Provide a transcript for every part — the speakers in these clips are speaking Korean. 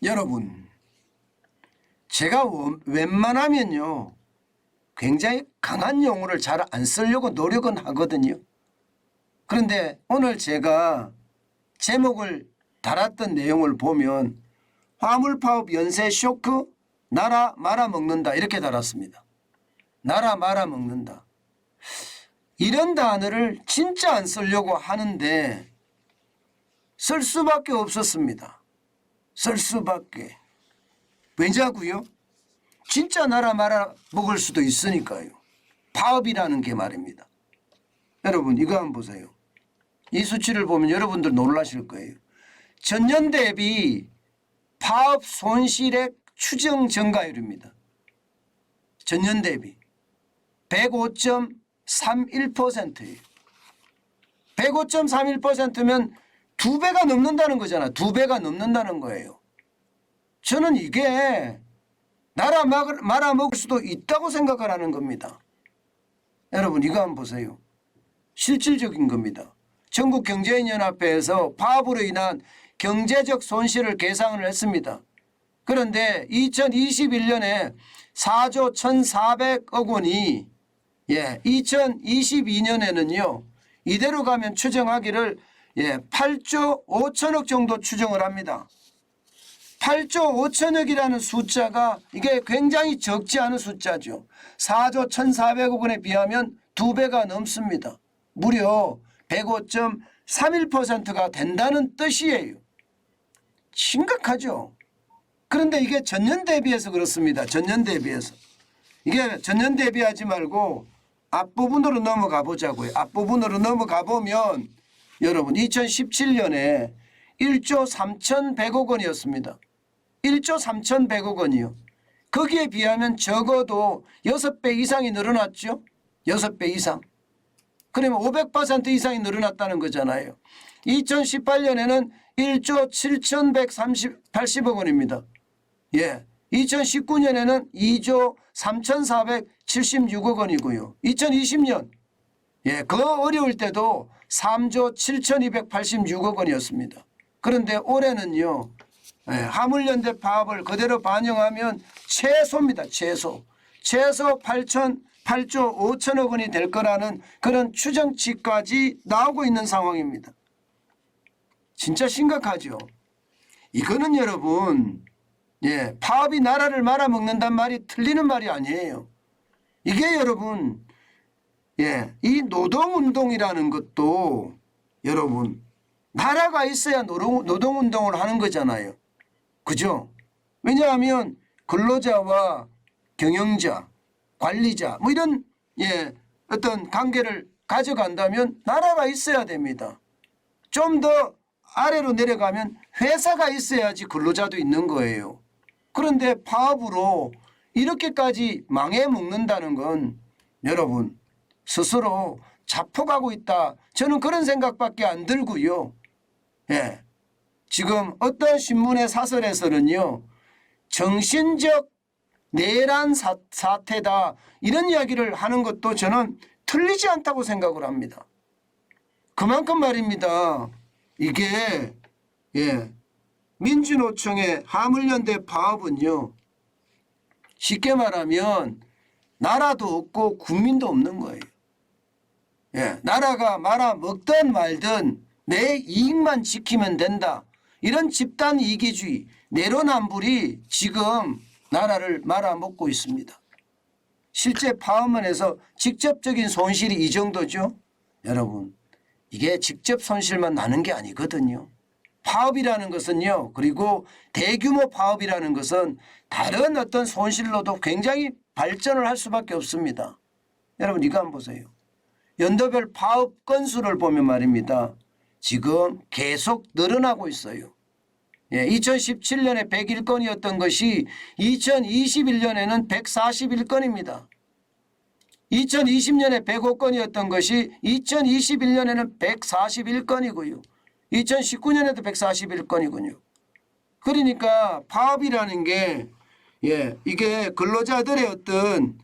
여러분, 제가 웬만하면요 굉장히 강한 용어를 잘 안 쓰려고 노력은 하거든요. 그런데 오늘 제가 제목을 달았던 내용을 보면 화물파업 연쇄 쇼크 나라 말아먹는다 이렇게 달았습니다. 나라 말아먹는다. 이런 단어를 진짜 안 쓰려고 하는데 쓸 수밖에 없었습니다. 쓸 수밖에. 왜냐고요? 진짜 나라 말아먹을 수도 있으니까요. 파업이라는 게 말입니다. 여러분 이거 한번 보세요. 이 수치를 보면 여러분들 놀라실 거예요. 전년 대비 파업 손실액 추정 증가율입니다. 전년 대비 105.31%예요. 105.31%면 2배가 넘는다는 거잖아. 2배가 넘는다는 거예요. 저는 이게 나라 말아먹을 수도 있다고 생각을 하는 겁니다. 여러분 이거 한번 보세요. 실질적인 겁니다. 전국경제인연합회에서 파업으로 인한 경제적 손실을 계산을 했습니다. 그런데 2021년에 4조 1,400억 원이 2022년에는요. 이대로 가면 추정하기를 8조 5천억 정도 추정을 합니다. 8조 5천억이라는 숫자가 이게 굉장히 적지 않은 숫자죠. 4조 1,400억 원에 비하면 2배가 넘습니다. 무려 105.31%가 된다는 뜻이에요. 심각하죠. 그런데 이게 전년 대비해서 그렇습니다. 전년 대비해서. 이게 전년 대비하지 말고 앞부분으로 넘어가 보자고요. 앞부분으로 넘어가 보면 여러분 2017년에 1조 3,100억 원이었습니다. 1조 3,100억 원이요. 거기에 비하면 적어도 6배 이상이 늘어났죠. 6배 이상. 그러면 500% 이상이 늘어났다는 거잖아요. 2018년에는 1조 7,180억 원입니다. 2019년에는 2조 3,476억 원이고요. 2020년 그 어려울 때도 3조 7,286억 원이었습니다. 그런데 올해는요. 화물연대 파업을 그대로 반영하면 최소입니다. 최소 8조 5천억 원이 될 거라는 그런 추정치까지 나오고 있는 상황입니다. 진짜 심각하죠. 이거는 여러분 파업이 나라를 말아먹는단 말이 틀리는 말이 아니에요. 이게 여러분 이 노동운동이라는 것도 여러분 나라가 있어야 노동운동을 하는 거잖아요. 그죠? 왜냐하면 근로자와 경영자, 관리자 뭐 이런 어떤 관계를 가져간다면 나라가 있어야 됩니다. 좀 더 아래로 내려가면 회사가 있어야지 근로자도 있는 거예요. 그런데 파업으로 이렇게까지 망해먹는다는 건 여러분 스스로 자폭하고 있다. 저는 그런 생각밖에 안 들고요. 지금 어떤 신문의 사설에서는요. 정신적 내란 사태다. 이런 이야기를 하는 것도 저는 틀리지 않다고 생각을 합니다. 그만큼 말입니다. 이게 민주노총의 화물연대 파업은요. 쉽게 말하면 나라도 없고 국민도 없는 거예요. 나라가 말아먹든 말든 내 이익만 지키면 된다. 이런 집단 이기주의, 내로남불이 지금 나라를 말아먹고 있습니다. 실제 파업만해서 직접적인 손실이 이 정도죠. 여러분 이게 직접 손실만 나는 게 아니거든요. 파업이라는 것은요. 그리고 대규모 파업이라는 것은 다른 어떤 손실로도 굉장히 발전을 할 수밖에 없습니다. 여러분 이거 한번 보세요. 연도별 파업 건수를 보면 말입니다. 지금 계속 늘어나고 있어요. 2017년에 101건이었던 것이 2021년에는 141건입니다. 2020년에 105건이었던 것이 2021년에는 141건이고요. 2019년에도 141건이군요. 그러니까 파업이라는 게 이게 근로자들의 어떤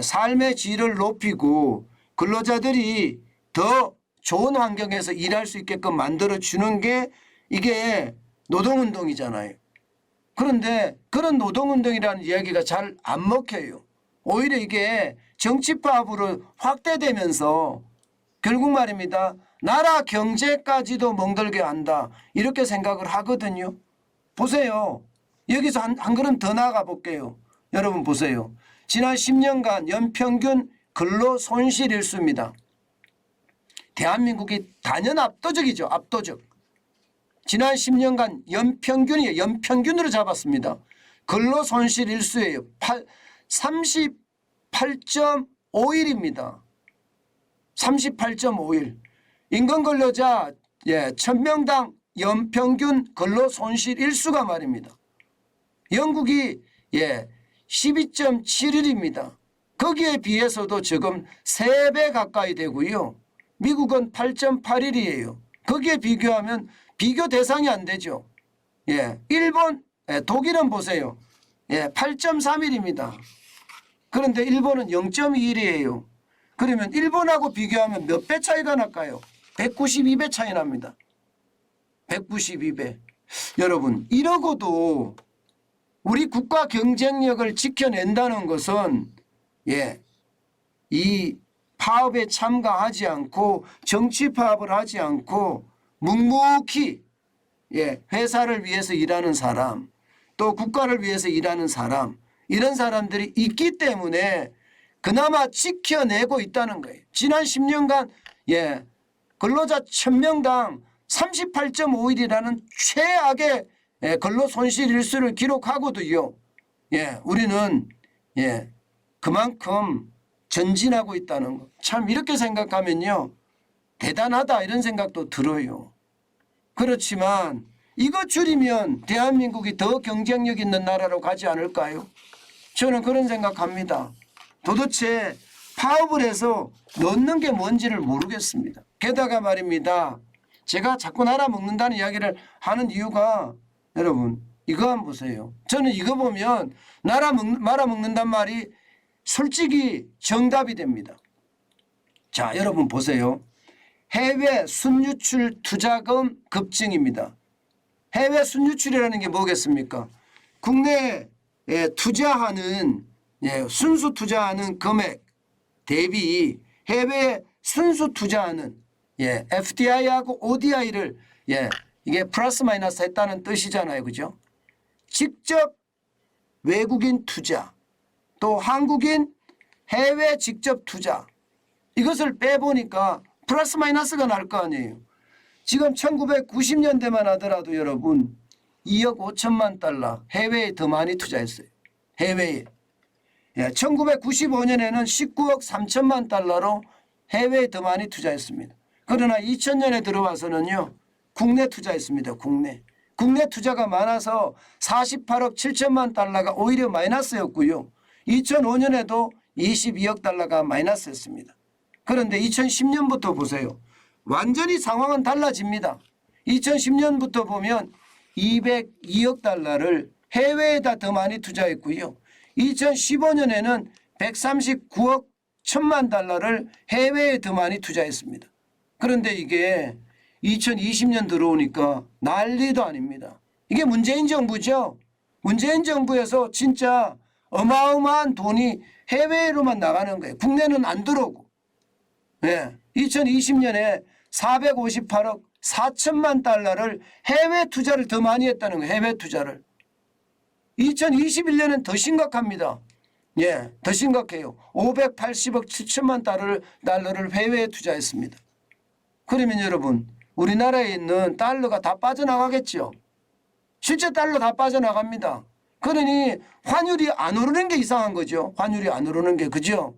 삶의 질을 높이고 근로자들이 더 좋은 환경에서 일할 수 있게끔 만들어주는 게 이게 노동운동이잖아요. 그런데 그런 노동운동이라는 이야기가 잘 안 먹혀요. 오히려 이게 정치파업으로 확대되면서 결국 말입니다. 나라 경제까지도 멍들게 한다. 이렇게 생각을 하거든요. 보세요. 여기서 한 걸음 더 나아가 볼게요. 여러분 보세요. 지난 10년간 연평균 근로 손실 일수입니다. 대한민국이 단연 압도적이죠. 압도적. 지난 10년간 연평균이에요. 연평균으로 잡았습니다. 근로 손실 일수예요. 38.5일입니다. 38.5일. 인건 근로자 1000명당 연평균 근로 손실 일수가 말입니다. 영국이 12.7일입니다. 거기에 비해서도 지금 3배 가까이 되고요. 미국은 8.8일이에요. 거기에 비교하면 비교 대상이 안 되죠. 일본, 독일은 보세요. 8.3일입니다. 그런데 일본은 0.21이에요. 그러면 일본하고 비교하면 몇 배 차이가 날까요? 192배 차이 납니다. 192배. 여러분 이러고도 우리 국가 경쟁력을 지켜낸다는 것은 이 파업에 참가하지 않고 정치 파업을 하지 않고 묵묵히 회사를 위해서 일하는 사람 또 국가를 위해서 일하는 사람 이런 사람들이 있기 때문에 그나마 지켜내고 있다는 거예요. 지난 10년간 근로자 1000명당 38.5일이라는 최악의 근로 손실 일수를 기록하고도요. 우리는 그만큼 전진하고 있다는 거. 참 이렇게 생각하면요. 대단하다 이런 생각도 들어요. 그렇지만 이거 줄이면 대한민국이 더 경쟁력 있는 나라로 가지 않을까요? 저는 그런 생각합니다. 도대체 파업을 해서 넣는 게 뭔지를 모르겠습니다. 게다가 말입니다. 제가 자꾸 나라 먹는다는 이야기를 하는 이유가 여러분 이거 한번 보세요. 저는 이거 보면 말아먹는단 말이 솔직히 정답이 됩니다. 자, 여러분 보세요. 해외 순유출 투자금 급증입니다. 해외 순유출이라는 게 뭐겠습니까? 국내에 투자하는 순수 투자하는 금액 대비 해외에 순수 투자하는 FDI하고 ODI를 이게 플러스 마이너스 했다는 뜻이잖아요. 그죠? 직접 외국인 투자 또 한국인 해외 직접 투자 이것을 빼보니까 플러스 마이너스가 날 거 아니에요. 지금 1990년대만 하더라도 여러분 2억 5천만 달러 해외에 더 많이 투자했어요. 해외에. 1995년에는 19억 3천만 달러로 해외에 더 많이 투자했습니다. 그러나 2000년에 들어와서는요. 국내 투자했습니다. 국내 투자가 많아서 48억 7천만 달러가 오히려 마이너스였고요. 2005년에도 22억 달러가 마이너스였습니다. 그런데 2010년부터 보세요. 완전히 상황은 달라집니다. 2010년부터 보면 202억 달러를 해외에다 더 많이 투자했고요. 2015년에는 139억 1천만 달러를 해외에 더 많이 투자했습니다. 그런데 이게 2020년 들어오니까 난리도 아닙니다. 이게 문재인 정부죠. 문재인 정부에서 진짜 어마어마한 돈이 해외로만 나가는 거예요. 국내는 안 들어오고. 2020년에 458억 4천만 달러를 해외 투자를 더 많이 했다는 거예요. 해외 투자를. 2021년은 더 심각합니다. 더 심각해요. 580억 7천만 달러를 해외에 투자했습니다. 그러면 여러분 우리나라에 있는 달러가 다 빠져나가겠죠. 실제 달러 다 빠져나갑니다. 그러니 환율이 안 오르는 게 이상한 거죠. 환율이 안 오르는 게. 그죠?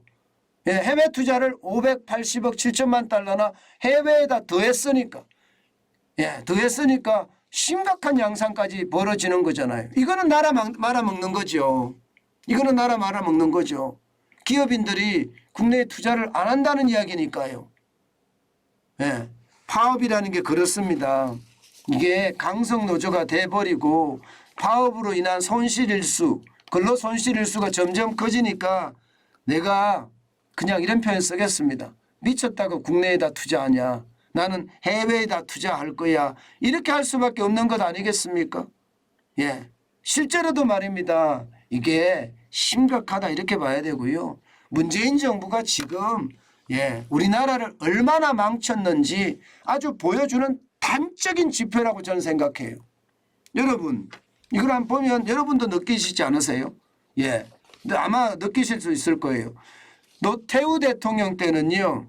해외 투자를 580억 7천만 달러나 해외에다 더했으니까 더했으니까 심각한 양상까지 벌어지는 거잖아요. 이거는 나라 말아먹는 거죠. 이거는 나라 말아먹는 거죠. 기업인들이 국내에 투자를 안 한다는 이야기니까요. 파업이라는 게 그렇습니다. 이게 강성노조가 돼버리고 파업으로 인한 손실일수, 근로손실일수가 점점 커지니까 내가 그냥 이런 표현 쓰겠습니다. 미쳤다고 국내에다 투자하냐. 나는 해외에다 투자할 거야. 이렇게 할 수밖에 없는 것 아니겠습니까? 실제로도 말입니다. 이게 심각하다 이렇게 봐야 되고요. 문재인 정부가 지금 우리나라를 얼마나 망쳤는지 아주 보여주는 단적인 지표라고 저는 생각해요. 여러분 이걸 한번 보면 여러분도 느끼시지 않으세요? 근데 아마 느끼실 수 있을 거예요. 노태우 대통령 때는요.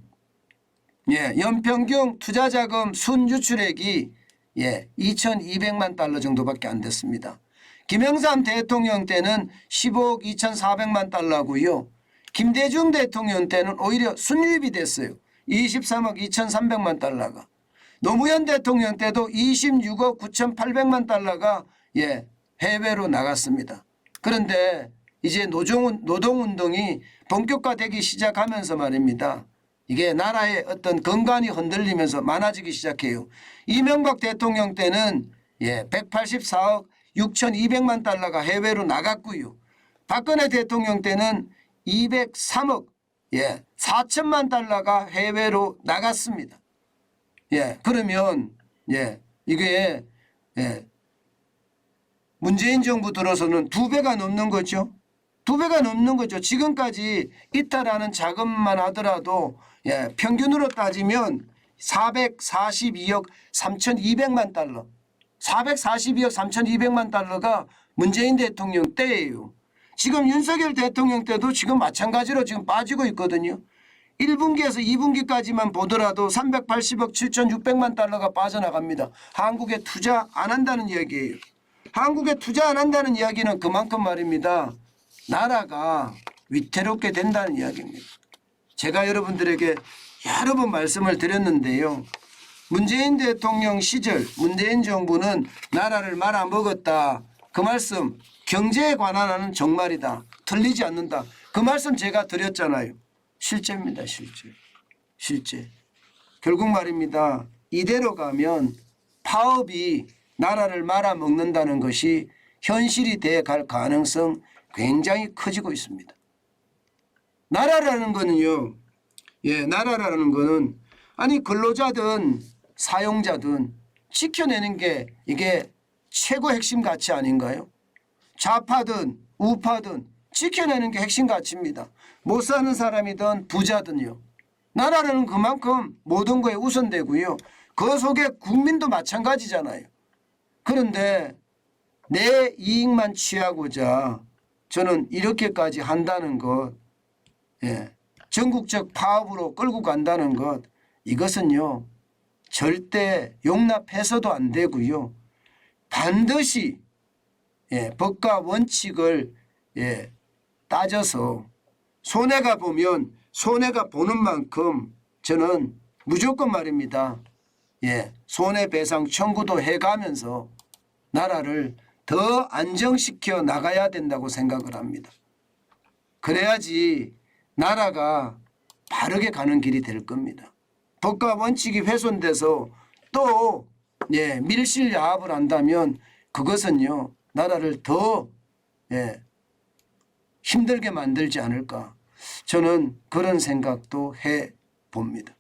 연평균 투자자금 순유출액이 2,200만 달러 정도밖에 안 됐습니다. 김영삼 대통령 때는 15억 2,400만 달러고요. 김대중 대통령 때는 오히려 순유입이 됐어요. 23억 2,300만 달러가. 노무현 대통령 때도 26억 9,800만 달러가 해외로 나갔습니다. 그런데 이제 노동운동이 본격화되기 시작하면서 말입니다. 이게 나라의 어떤 건강이 흔들리면서 많아지기 시작해요. 이명박 대통령 때는 184억 6,200만 달러가 해외로 나갔고요. 박근혜 대통령 때는 203억 4천만 달러가 해외로 나갔습니다. 그러면 이게 문재인 정부 들어서는 2배가 넘는 거죠. 2배가 넘는 거죠. 지금까지 이탈하는 자금만 하더라도 평균으로 따지면 442억 3,200만 달러 442억 3,200만 달러가 문재인 대통령 때예요. 지금 윤석열 대통령 때도 지금 마찬가지로 지금 빠지고 있거든요. 1분기에서 2분기까지만 보더라도 380억 7,600만 달러가 빠져나갑니다. 한국에 투자 안 한다는 이야기예요. 한국에 투자 안 한다는 이야기는 그만큼 말입니다. 나라가 위태롭게 된다는 이야기입니다. 제가 여러분들에게 여러 번 말씀을 드렸는데요. 문재인 대통령 시절 문재인 정부는 나라를 말아먹었다. 그 말씀 경제에 관한 하는 정말이다. 틀리지 않는다. 그 말씀 제가 드렸잖아요. 실제입니다. 실제. 결국 말입니다. 이대로 가면 파업이 나라를 말아먹는다는 것이 현실이 돼 갈 가능성 굉장히 커지고 있습니다. 나라라는 거는요. 나라라는 거는 아니 근로자든 사용자든 지켜내는 게 이게 최고 핵심 가치 아닌가요? 좌파든 우파든 지켜내는 게 핵심 가치입니다. 못 사는 사람이든 부자든요. 나라는 그만큼 모든 거에 우선되고요. 그 속에 국민도 마찬가지잖아요. 그런데 내 이익만 취하고자 저는 이렇게까지 한다는 것, 전국적 파업으로 끌고 간다는 것, 이것은요 절대 용납해서도 안 되고요. 반드시 법과 원칙을 따져서 손해가 보면 손해가 보는 만큼 저는 무조건 말입니다. 손해배상 청구도 해가면서 나라를 더 안정시켜 나가야 된다고 생각을 합니다. 그래야지 나라가 바르게 가는 길이 될 겁니다. 법과 원칙이 훼손돼서 또 밀실야합을 한다면 그것은요 나라를 더 힘들게 만들지 않을까 저는 그런 생각도 해봅니다.